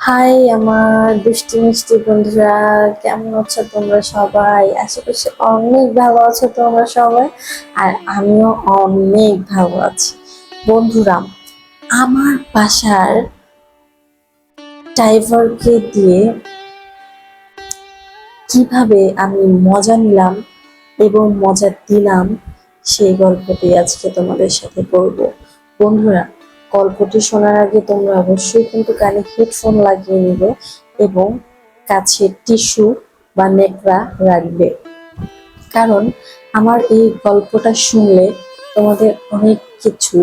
High আমার দুষ্টি মিষ্টি বন্ধুরা, কেমন আছো তোমরা সবাই? আশা করছি অনেক ভালো আছো তোমরা সবাই। আর আমিও অনেক ভালো আছি। বন্ধুরা, আমার বাসার ড্রাইভারকে দিয়ে কিভাবে আমি মজা নিলাম এবং মজা দিলাম, সেই গল্পটি আজকে তোমাদের সাথে বলবো। বন্ধুরা, গল্পটি শোনার আগে তোমরা অবশ্যই কিন্তু কানে হেডফোন লাগিয়ে নিবে এবং কাছে টিস্যু বা নেকড়া রাখবে। কারণ আমার এই গল্পটা শুনলে তোমাদের অনেক কিছু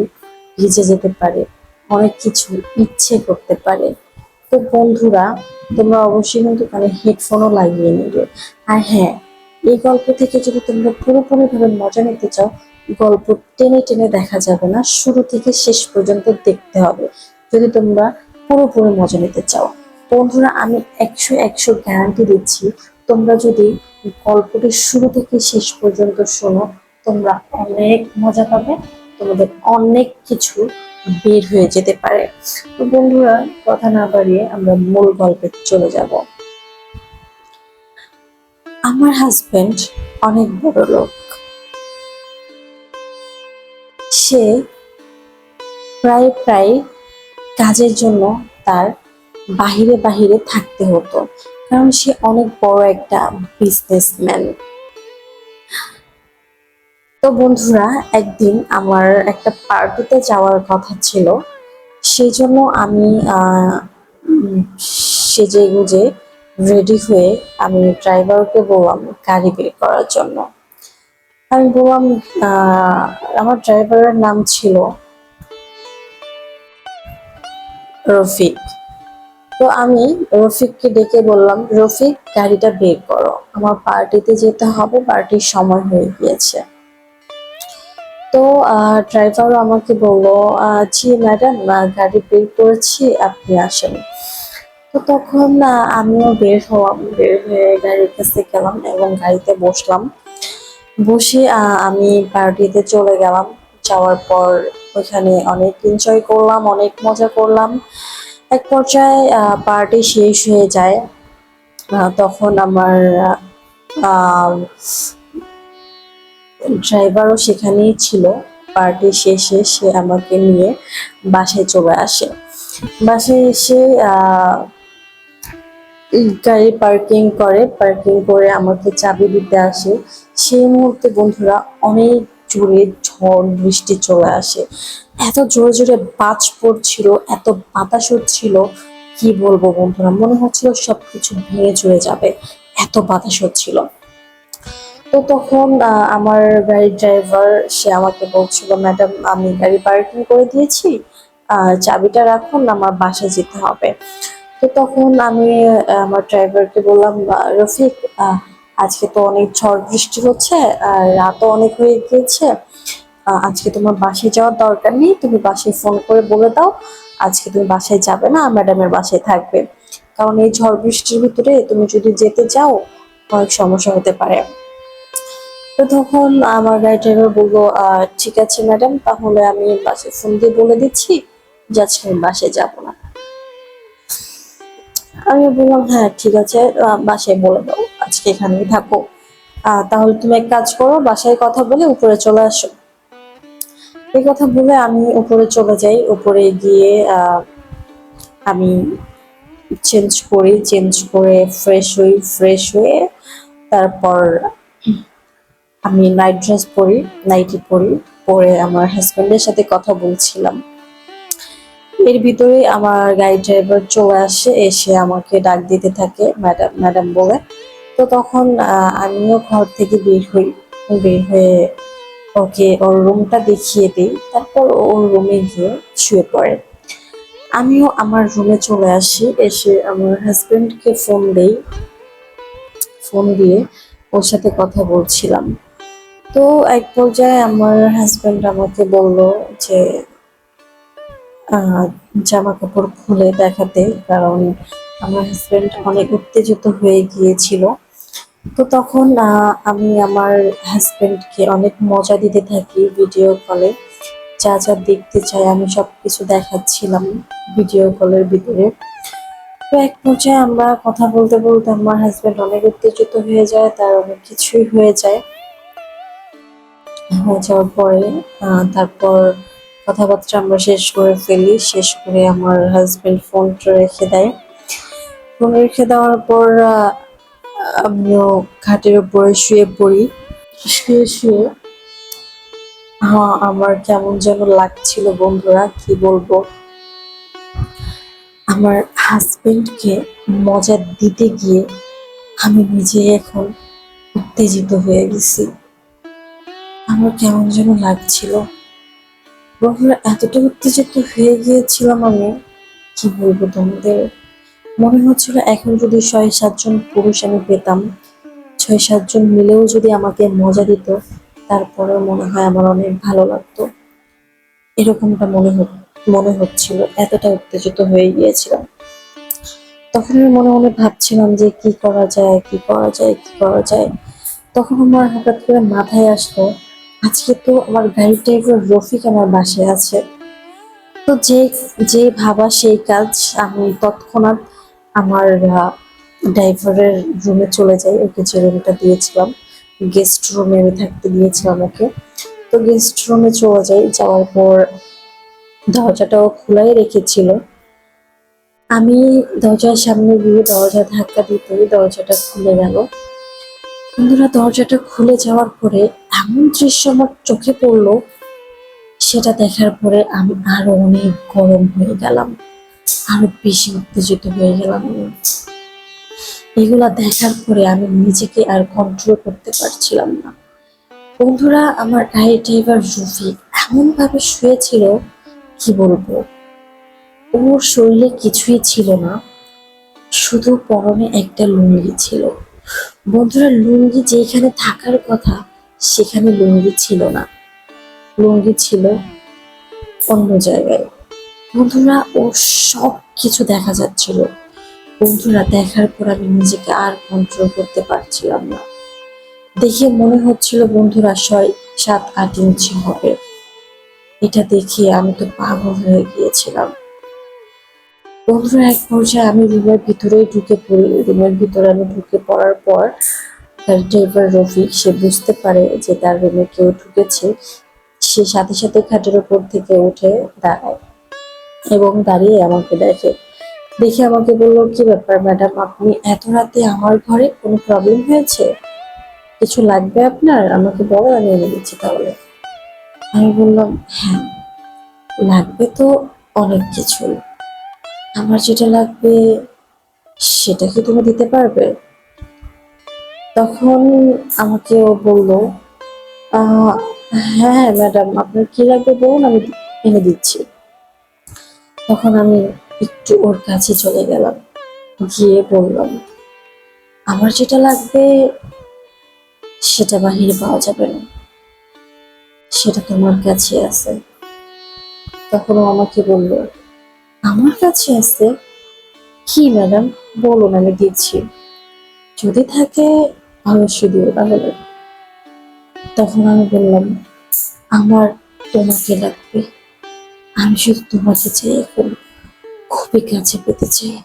ভিজে যেতে পারে, অনেক কিছু ইচ্ছে করতে পারে। তো বন্ধুরা, তোমরা অবশ্যই কিন্তু কানে হেডফোনও লাগিয়ে নেবে। আর হ্যাঁ, এই গল্প থেকে যদি তোমরা পুরোপুরি ভাবে মজা নিতে চাও, গল্প টেনে টেনে দেখা যাবে না, শুরু থেকে শেষ পর্যন্ত দেখতে হবে যদি তোমরা পুরোপুরি মজা নিতে চাও। বন্ধুরা, আমি একশো গ্যারান্টি দিচ্ছি, তোমরা যদি গল্পটি শুরু থেকে শেষ পর্যন্ত শোনো, তোমরা অনেক মজা পাবে, তোমাদের অনেক কিছু বের হয়ে যেতে পারে। তো বন্ধুরা, কথা না বাড়িয়ে আমরা মূল গল্পে চলে যাব। আমার হাজবেন্ড অনেক বড় লোক। সে প্রায় প্রায় কাজের জন্য তার বাহিরে বাহিরে থাকতে হতো, কারণ সে অনেক বড় একটা বিজনেসম্যান। তো বন্ধুরা, একদিন আমার একটা পার্টিতে যাওয়ার কথা ছিল, সেই জন্য আমি সেজে গুজে রেডি হয়ে আমি ড্রাইভারকে বললাম গাড়ি বের করার জন্য। আমি বললাম, আহ, আমার ড্রাইভারের নাম ছিল রফিক। তো আমি রফিককে ডেকে বললাম, রফিক গাড়িটা বের করো, আমার পার্টিতে যেতে হবে, পার্টির সময় হয়ে গিয়েছে। তো ড্রাইভারও আমাকে বললো, জি ম্যাডাম, গাড়ি বের করেছি, আপনি আসেন। তো তখন আমিও বের হলাম, বের হয়ে গাড়ির কাছে গেলাম এবং গাড়িতে বসলাম। বসে আমি পার্টিতে চলে গেলাম। যাওয়ার পর ওইখানে অনেক এনজয় করলাম, অনেক মজা করলাম। এক পর্যায়ে পার্টি শেষ হয়ে যায়। তখন আমার ড্রাইভারও সেখানেই ছিল। পার্টি শেষে সে আমাকে নিয়ে বাসায় চলে আসে। বাসায় এসে গাড়ি পার্কিং করে, পার্কিং করে আমাকে চাবি দিতে আসে। সেই মুহূর্তে বন্ধুরা, অনেক জোরে ঝড় বৃষ্টি চলে আসে। এত জোরে জোরে বাজ পড়ছিল, এত বাতাস হচ্ছিল, কি বলবো বন্ধুরা, মনে হচ্ছিল সবকিছু ভেঙে চলে যাবে, এত বাতাস হচ্ছিল। তো তখন আমার গাড়ির ড্রাইভার সে আমাকে বলছিল, ম্যাডাম আমি গাড়ি পার্কিং করে দিয়েছি, চাবিটা রাখুন, আমার বাসায় যেতে হবে। তো তখন আমি আমার ড্রাইভারকে বললাম, রফিক, আজকে তো অনেক ঝড় বৃষ্টি হচ্ছে আর রাতও অনেক হয়ে গিয়েছে, আজকে তোমার বাসায় যাওয়ার দরকার নেই, তুমি বাসায় ফোন করে বলে দাও আজকে তুমি বাসায় যাবে না, ম্যাডামের বাসায় থাকবে। কারণ এই ঝড় বৃষ্টির ভিতরে তুমি যদি যেতে যাও, অনেক সমস্যা হতে পারে। তো তখন আমার গাড়ি ড্রাইভার বললো, ঠিক আছে ম্যাডাম, তাহলে আমি বাসায় ফোন দিয়ে বলে দিচ্ছি যে আজকে আমি বাসায় যাবো না। আমি বললাম, হ্যাঁ ঠিক আছে, বাসায় বলে দাও আজকে এখানেই থাকো। তাহলে তুমি এক কাজ করো, বাসায় কথা বলে উপরে চলে আসো। এই কথা বলে আমি উপরে চলে যাই। উপরে গিয়ে আমি চেঞ্জ করি, চেঞ্জ করে ফ্রেশ হই, ফ্রেশ হয়ে তারপর আমি নাইট ড্রেস পরি, নাইটি পরি, পরে আমার হাজবেন্ডের সাথে কথা বলছিলাম। এর ভিতরে আমার গাড়ি ড্রাইভার চলে আসে, এসে আমাকে ডাক দিতে থাকে ম্যাডাম ম্যাডাম বলে। তো তখন আমিও ঘর থেকে বের হই, বের হয়ে ওকে ওর রুমটা দেখিয়ে দিই, তারপর ওর রুমে গিয়ে শুয়ে পড়ে। আমিও আমার রুমে চলে আসি, এসে আমার হাজবেন্ডকে ফোন দেই, ফোন দিয়ে ওর সাথে কথা বলছিলাম। তো এক পর্যায়ে আমার হাজবেন্ড আমাকে বলল যে জামা কাপড় খুলে দেখাতে, কারণ আমার হাজবেন্ড অনেক উত্তেজিত হয়ে গিয়েছিল। তো তখন আমি আমার হাজবেন্ডকে অনেক মজা দিতে থাকি ভিডিও কলে, যা যা দেখতে চাই আমি সবকিছু দেখাচ্ছিলাম ভিডিও কলের ভিতরে। তো তো এক পর্যায়ে আমরা কথা বলতে বলতে আমার হাজবেন্ড অনেক উত্তেজিত হয়ে যায়, তার অনেক কিছুই হয়ে যাওয়ার পরে তারপর কথাবার্তা আমরা শেষ করে ফেলি। শেষ করে আমার হাজবেন্ড ফোনটা রেখে দেয়। ফোন রেখে দেওয়ার পর আমিও খাটের উপরে শুয়ে পড়ি। শুয়ে শুয়ে আমার কেমন যেন লাগছিল বন্ধুরা, কি বলবো। আমার হাজবেন্ডকে মজা দিতে গিয়ে আমি নিজে এখন উত্তেজিত হয়ে গেছি। আমার কেমন যেন লাগছিল বন্ধুরা, এতটা উত্তেজিত হয়ে গিয়েছিলাম আমি, কি বলবো তোমাদের। মনে হচ্ছিল এখন যদি ৬-৭ জন পুরুষ আমি পেতাম, ৬-৭ জন মিলেও যদি আমাকে মজা দিত, তারপরেও মনে হয় আমার অনেক ভালো লাগতো। এরকমটা মনে হচ্ছিল, এতটা উত্তেজিত হয়ে গিয়েছিলাম। তখন আমি মনে মনে ভাবছিলাম যে কি করা যায়, কি করা যায়, কি করা যায়। তখন আমার হঠাৎ করে মাথায় আসলো, আজকে তো আমার গাড়ির ড্রাইভার রফিক আমার বাসায় আছে। তো যে যে ভাবা সেই কাজ। আমি তৎক্ষণাৎ আমার ড্রাইভারের রুমে চলে যাই, ওকে যে রুমটা দিয়েছিলাম, গেস্ট রুমে আমি থাকতে দিয়েছিলাম ওকে। তো গেস্ট রুমে চলে যাই, যাওয়ার পর দরজাটাও খোলাই রেখেছিল। আমি দরজার সামনে গিয়ে দরজা ধাক্কা দিতেই দরজাটা খুলে গেল। বন্ধুরা, দরজাটা খুলে যাওয়ার পরে এমন দৃশ্য আমার চোখে পড়লো, সেটা দেখার পরে আমি আরো অনেক গরম হয়ে গেলাম, আরো বেশি উত্তেজিত হয়ে গেলাম আমি। এগুলা দেখার পরে আমি নিজেকে আর কন্ট্রোল করতে পারছিলাম না। বন্ধুরা, আমার গাড়ি ড্রাইভার রফিক এমন ভাবে শুয়েছিল, কি বলবো। ওর শরীরে কিছুই ছিল না, শুধু পরনে একটা লুঙ্গি ছিল। বন্ধুরা, লুঙ্গি যেখানে থাকার কথা সেখানে লুঙ্গি ছিল না, লুঙ্গি ছিল অন্য জায়গায়। বন্ধুরা, ওর সব কিছু দেখা যাচ্ছিল। বন্ধুরা, দেখার পর আমি নিজেকে আর কন্ট্রোল করতে পারছিলাম না। দেখে মনে হচ্ছিল বন্ধুরা ৬-৭-৮ ইঞ্চি হবে। এটা দেখে আমি তো পাগল হয়ে গিয়েছিলাম। বন্ধুরা, এক পর্যায়ে আমি রুমের ভিতরেই ঢুকে পড়ি। রুমের ভিতরে আমি ঢুকে পড়ার পর তার ড্রাইভার রফিক সে বুঝতে পারে যে তার রুমে কেউ ঢুকেছে। সে সাথে সাথে খাটের উপর থেকে উঠে দাঁড়ায় এবং দাঁড়িয়ে আমাকে দেখে। দেখে আমাকে বলল, কি ব্যাপার ম্যাডাম, আপনি এত রাতে আমার ঘরে, কোনো প্রবলেম হয়েছে? কিছু লাগবে আপনার? আমাকে বলো, আমি এনে দিচ্ছি তাহলে। আমি বললাম, হ্যাঁ, লাগবে তো অনেক কিছুই। আমার যেটা লাগবে সেটা কি তুমি দিতে পারবে? তখন আমাকে ও বলল, আহ হ্যাঁ ম্যাডাম, আপনার কি লাগবে বলুন, আমি এনে দিচ্ছি। তখন আমি একটু ওর কাছে চলে গেলাম, গিয়ে বললাম, আমার যেটা লাগবে সেটা বাহিরে পাওয়া যাবে না, সেটা তোমার কাছে আছে। তখন ও আমাকে বলল, আমার কাছে আছে? কি ম্যাডাম, বলুন, আমি দিচ্ছি। যদি থাকে অবশ্যই দিও তাহলে। তখন আমি বললাম, আমার তোমাকে লাগবে, আমি শুধু তোমাকে চাই, এখন খুবই কাছে পেতে চাই।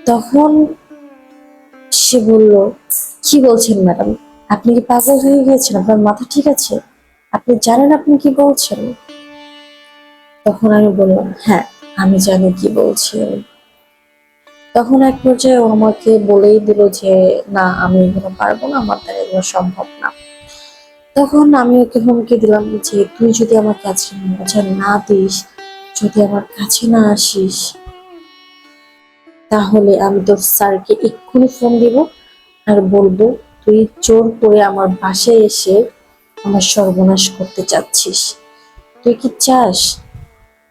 তখন সে বলল, কি বলছেন ম্যাডাম, আপনি কি পাগল হয়ে গিয়েছেন? আপনার মাথা ঠিক আছে? আপনি জানেন আপনি কি বলছেন? তখন আমি বললাম, হ্যাঁ, আমি জানি কি বলছি আমি। তখন এক পর্যায়ে ও আমাকে বলেই দিল যে, না, আমি এগুলো পারবো না, আমার দ্বারা এগুলো সম্ভব না। তখন আমি ওকে হুমকি দিলাম যে, তুই যদি আমার কাছে মজা না দিস, যদি আমার কাছে না আসিস, তাহলে আমি তোর স্যারকে এক্ষুনি ফোন দিব আর বলবো তুই জোর করে আমার বাসায় এসে আমার সর্বনাশ করতে চাচ্ছিস। তুই কি চাস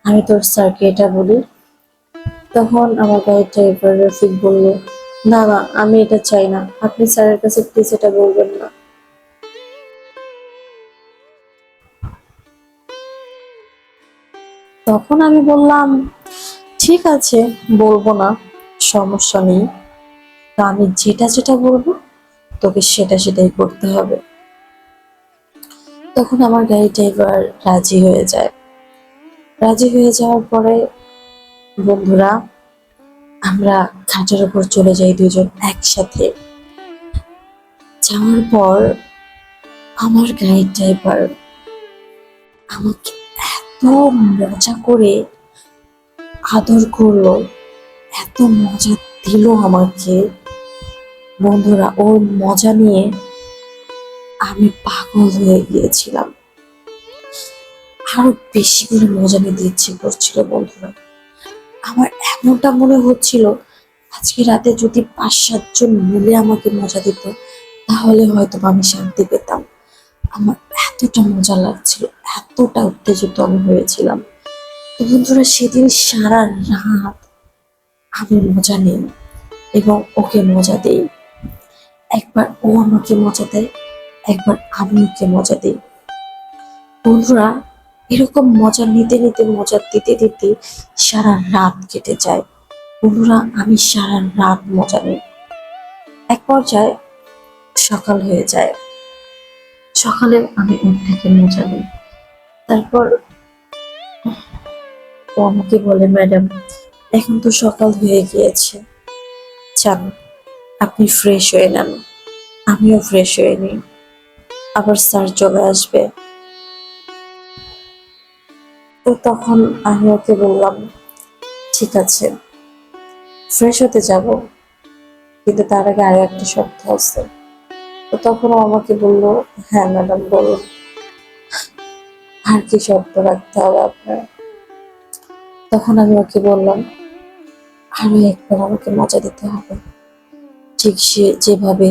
আমি তোর স্যারকে এটা বলি? তখন আমার গাড়ির ড্রাইভার রফিক বলল, না না, আমি এটা চাই না, আপনি স্যারের কাছে প্লিজ এটা বলবেন না। তখন আমি বললাম, ঠিক আছে, বলবো না, সমস্যা নেই। তো আমি যেটা যেটা বলবো তোকে সেটা সেটাই করতে হবে। তখন আমার গাড়ি ড্রাইভার রাজি হয়ে যায়। রাজি হয়ে যাওয়ার পরে বন্ধুরা, আমরা খাটের উপর চলে যাই দুজন একসাথে। যাওয়ার পর আমার গাইড ড্রাইভার আমাকে এত মজা করে আদর করলো, এত মজা দিল আমাকে। বন্ধুরা, ওর মজা নিয়ে আমি পাগল হয়ে গিয়েছিলাম। আরো বেশি করে মজা নিতে ইচ্ছে করছিল বন্ধুরা। আমার এমনটা মনে হচ্ছিল আজকে রাতে যদি 5-7 জন মিলে আমাকে মজা দিত, তাহলে হয়তো আমি শান্তি পেতাম। আমার এতটা মজা লাগছিল, এতটা উত্তেজিত আমি হয়েছিলাম। তো বন্ধুরা, সেদিন সারা রাত আমি মজা নিই এবং ওকে মজা দেই। একবার ও আমাকে মজা দেয়, একবার আমি ওকে মজা দিই। বন্ধুরা, এরকম মজা নিতে নিতে, মজা দিতে দিতে সারা রাত কেটে যায়। বন্ধুরা, আমি সারা রাত মজা নিই। এক পর্যায়ে সকাল হয়ে যায়। সকালে আমি ওর থেকে মজা নিই। তারপর ও আমাকে বলে, ম্যাডাম, এখন তো সকাল হয়ে গিয়েছে, যান আপনি ফ্রেশ হয়ে নেন। আমিও ফ্রেশ হয়ে নিই, আবার স্যার চলে আসবে। তো তখন আমি ওকে বললাম, ঠিক আছে, ফ্রেশ হতে যাব, কিন্তু তার আগে আরো একটা শর্ত আছে। তো তখন ও আমাকে বলল, হ্যাঁ ম্যাডাম বলুন, আর কি শর্ত রাখতে হবে আপনার? তখন আমি ওকে বললাম, আরো একবার আমাকে মজা দিতে হবে, ঠিক সে যেভাবে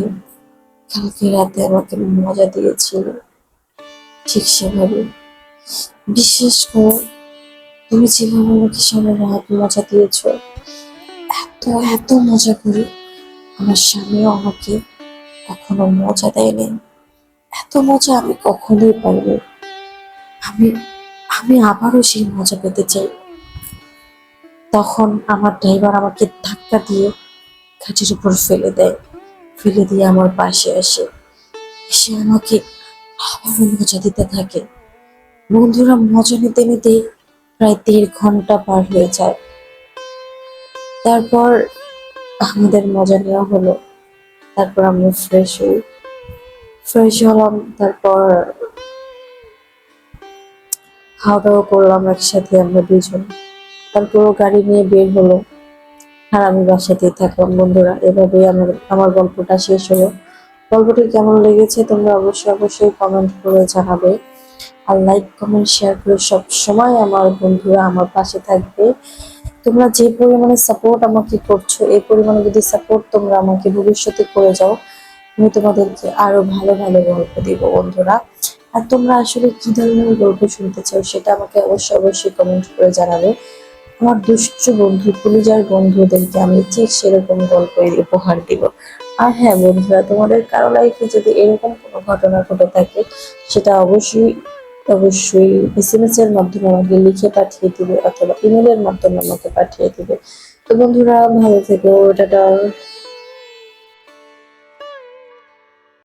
কালকে রাতে আমাকে মজা দিয়েছিল, ঠিক সেভাবে। বিশেষ করে তুমি যেভাবে আমাকে সারা রাত মজা দিয়েছো, এত এত মজা করে আমার স্বামীও আমাকে কখনো মজা দেয়নি। এত মজা আমি কখনোই পাইনি। আমি আমি আবারও সেই মজা পেতে চাই। তখন আমার ড্রাইভার আমাকে ধাক্কা দিয়ে খাটের উপর ফেলে দেয়, ফেলে দিয়ে আমার পাশে আসে, এসে আমাকে আবারও মজা দিতে থাকে। বন্ধুরা, মজা নিতে নিতে প্রায় 1.5 ঘন্টা পার হয়ে যায়। তারপর আমাদের মজা নেওয়া হলো। তারপর আমরা ফ্রেশ হলাম। তারপর খাওয়া দাওয়া করলাম একসাথে আমরা দুজন। তারপর ও গাড়ি নিয়ে বের হলো, আর আমি বাসাতেই থাকলাম। বন্ধুরা, এভাবেই আমার গল্পটা শেষ হলো। গল্পটি কেমন লেগেছে তোমরা অবশ্যই অবশ্যই কমেন্ট করে জানাবে। আর লাইক কমেন্ট শেয়ার করে সব সময় আমার বন্ধুরা আমার পাশে থাকবে। তোমরা যে পরিমাণে সাপোর্ট আমাকে করছো, এই পরিমাণে যদি সাপোর্ট তোমরা আমাকে ভবিষ্যতে করে যাও, আমি তোমাদেরকে আরো ভালো ভালো গল্প দিব বন্ধুরা। আর তোমরা আসলে কি ধরনের গল্প শুনতে চাও সেটা আমাকে অবশ্যই অবশ্যই কমেন্ট করে জানাবে। আমার দুষ্টু বন্ধু, কলিজার বন্ধুদেরকে আমি ঠিক সেরকম গল্প উপহার দিব। আর হ্যাঁ বন্ধুরা, তোমাদের কারো লাইফে যদি এরকম কোনো ঘটনা ঘটে থাকে, সেটা অবশ্যই অবশ্যই SMS এর মাধ্যমে আমাকে লিখে পাঠিয়ে দিবে, অথবা ইমেলের মাধ্যমে আমাকে পাঠিয়ে দিবে। তো বন্ধুরা, ভালো থেকো, টাটা।